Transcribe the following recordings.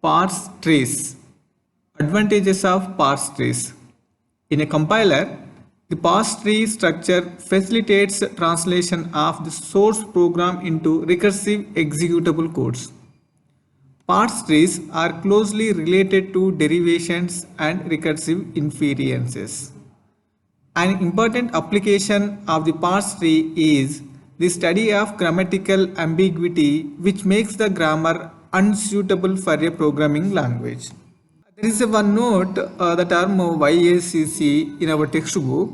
Parse trees. Advantages of parse trees. In a compiler, the parse tree structure facilitates translation of the source program into recursive executable codes. Parse trees are closely related to derivations and recursive inferences. An important application of the parse tree is the study of grammatical ambiguity, which makes the grammar unsuitable for a programming language. There is a one note, the term YACC in our textbook.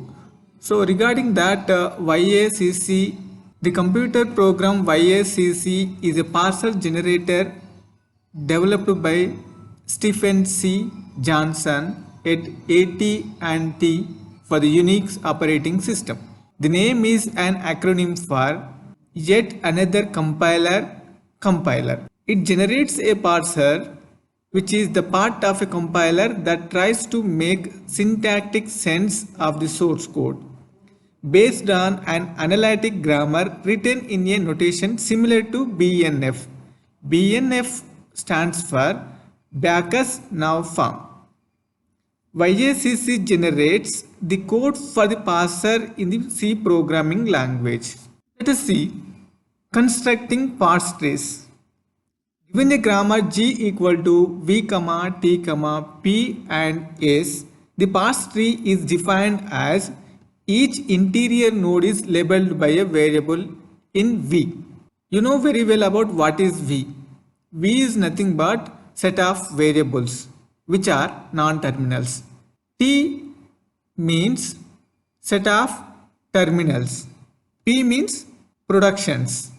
So regarding that YACC, the computer program YACC is a parser generator developed by Stephen C. Johnson at AT&T for the Unix operating system. The name is an acronym for Yet Another Compiler. It generates a parser, which is the part of a compiler that tries to make syntactic sense of the source code based on an analytic grammar written in a notation similar to BNF. BNF stands for Backus Now Form. YACC generates the code for the parser in the C programming language. Let us see constructing parse trees. Given a grammar G equal to V, T, P and S, the parse tree is defined as each interior node is labeled by a variable in V. You know very well about what is V. V is nothing but set of variables which are non-terminals. T means set of terminals. P means productions,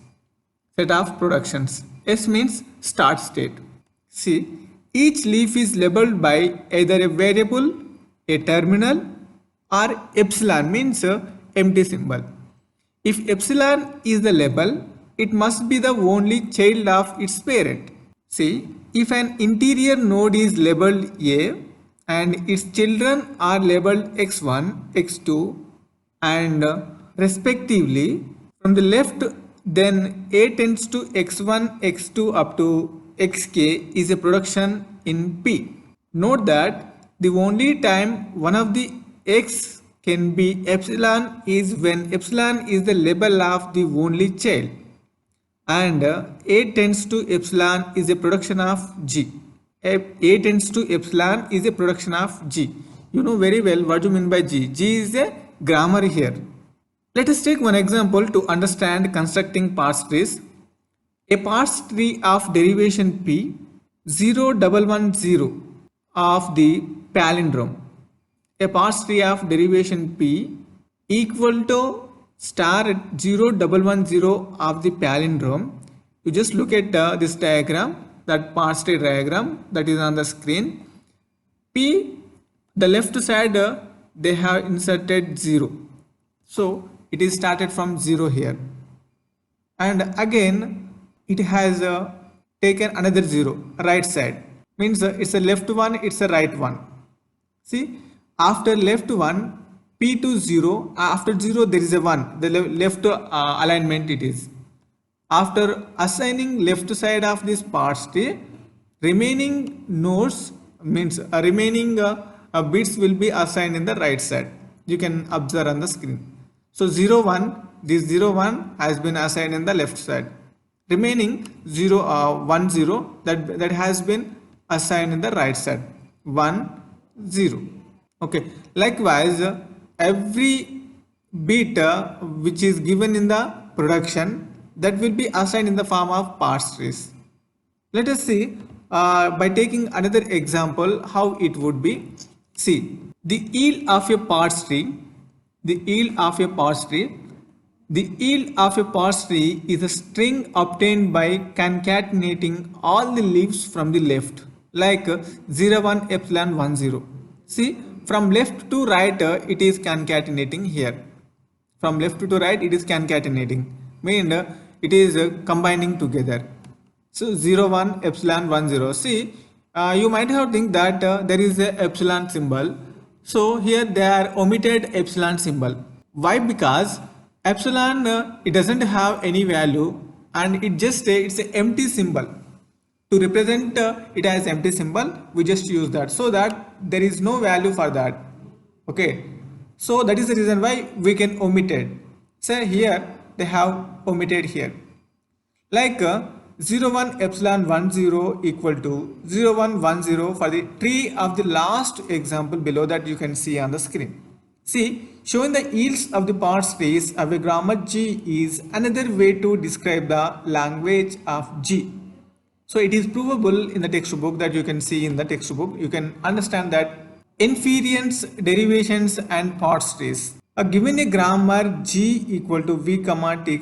set of productions. S means start state. See, each leaf is labeled by either a variable, a terminal, or epsilon means empty symbol. If epsilon is the label, it must be the only child of its parent. See, if an interior node is labeled A and its children are labeled x1, x2 and respectively from the left, then A tends to x1, x2 up to xk is a production in P. Note that the only time one of the x can be epsilon is when epsilon is the label of the only child and A tends to epsilon is a production of G. A tends to epsilon is a production of G. You know very well what you mean by G. G is a grammar here. Let us take one example to understand constructing parse trees. A parse tree of derivation P 0110 of the palindrome. A parse tree of derivation P equal to star 0110 of the palindrome. You just look at this diagram, that parse tree diagram that is on the screen. P, the left side they have inserted 0. So it is started from 0 here. And again it has taken another 0 right side. Means it's a left one, it's a right one. See, after left one, P to 0, after 0 there is a 1, the left alignment it is. After assigning left side of this parse tree, remaining nodes means remaining bits will be assigned in the right side. You can observe on the screen. So 0, 1, this 0, 1 has been assigned in the left side. Remaining 0, 1, 0 that has been assigned in the right side. 1, 0. Okay. Likewise, every bit which is given in the production that will be assigned in the form of parse trees. Let us see by taking another example how it would be. See, the yield of a parse tree. The yield of a parse tree. The yield of a parse tree is a string obtained by concatenating all the leaves from the left, like 0, 1, epsilon, 1, 0. See, from left to right it is concatenating here. From left to right it is concatenating. Mean it is combining together. So 0, 1, epsilon, 1, 0. See, you might have think that there is a epsilon symbol. So here they are omitted epsilon symbol. Why? Because epsilon it doesn't have any value and it just it's an empty symbol. To represent it as empty symbol, we just use that, so that there is no value for that. Okay, so that is the reason why we can omit it. So here they have omitted here, like 0 1 epsilon 1 0 equal to 0 1 1 0 for the tree of the last example below that you can see on the screen. See, showing the yields of the parse trees of a grammar G is another way to describe the language of G. So it is provable in the textbook, that you can see in the textbook. You can understand that inference, derivations and parse trees. Given a grammar G equal to V, T,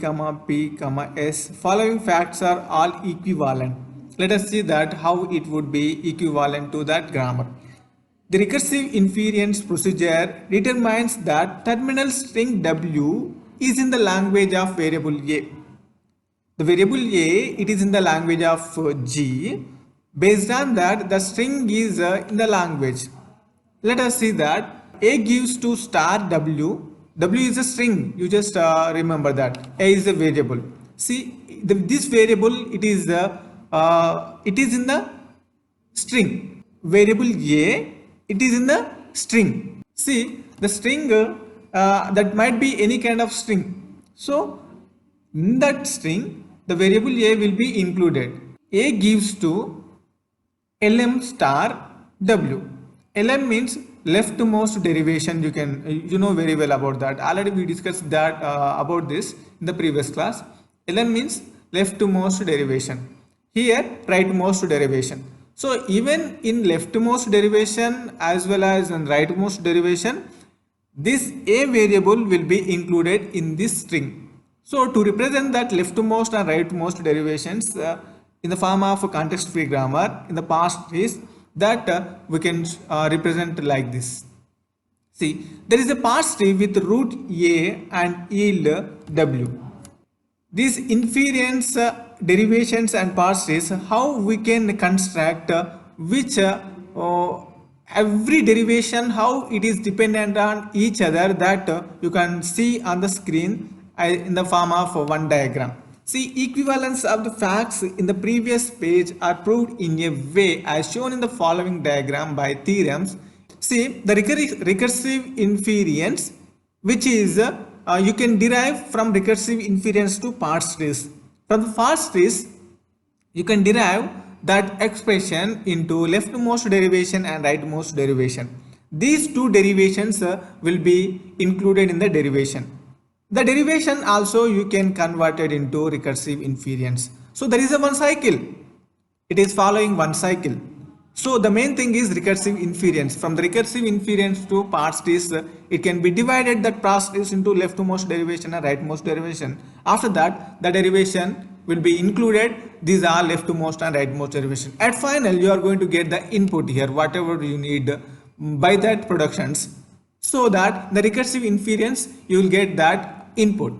P, S, following facts are all equivalent. Let us see that how it would be equivalent to that grammar. The recursive inference procedure determines that terminal string W is in the language of variable A. The variable A, it is in the language of G. Based on that, the string is in the language. Let us see that A gives to star W. W is a string. You just remember that A is a variable. See, this variable, it is in the string. Variable A, it is in the string. See, the string that might be any kind of string. So in that string, the variable A will be included. A gives to lm star W. Lm means leftmost derivation. You know very well about that. Already we discussed that about this in the previous class. Lm means leftmost derivation. Here rightmost derivation. So even in leftmost derivation as well as in rightmost derivation, this A variable will be included in this string. So to represent that leftmost and rightmost derivations in the form of a context-free grammar in the parse trees, that we can represent like this. See, there is a parse tree with root A and yield W. These inference, derivations and parse trees, how we can construct which every derivation, how it is dependent on each other, that you can see on the screen in the form of one diagram. See, equivalence of the facts in the previous page are proved in a way as shown in the following diagram by theorems. See, the recursive inference, which is you can derive from recursive inference to parse trees. From the parse trees, you can derive that expression into leftmost derivation and rightmost derivation. These two derivations will be included in the derivation. The derivation also you can convert it into recursive inference. So there is a one cycle. It is following one cycle. So the main thing is recursive inference. From the recursive inference to parse trees, it can be divided that parse trees into leftmost derivation and rightmost derivation. After that, the derivation will be included. These are leftmost and rightmost derivation. At final, you are going to get the input here, whatever you need by that productions. So that the recursive inference, you will get that input.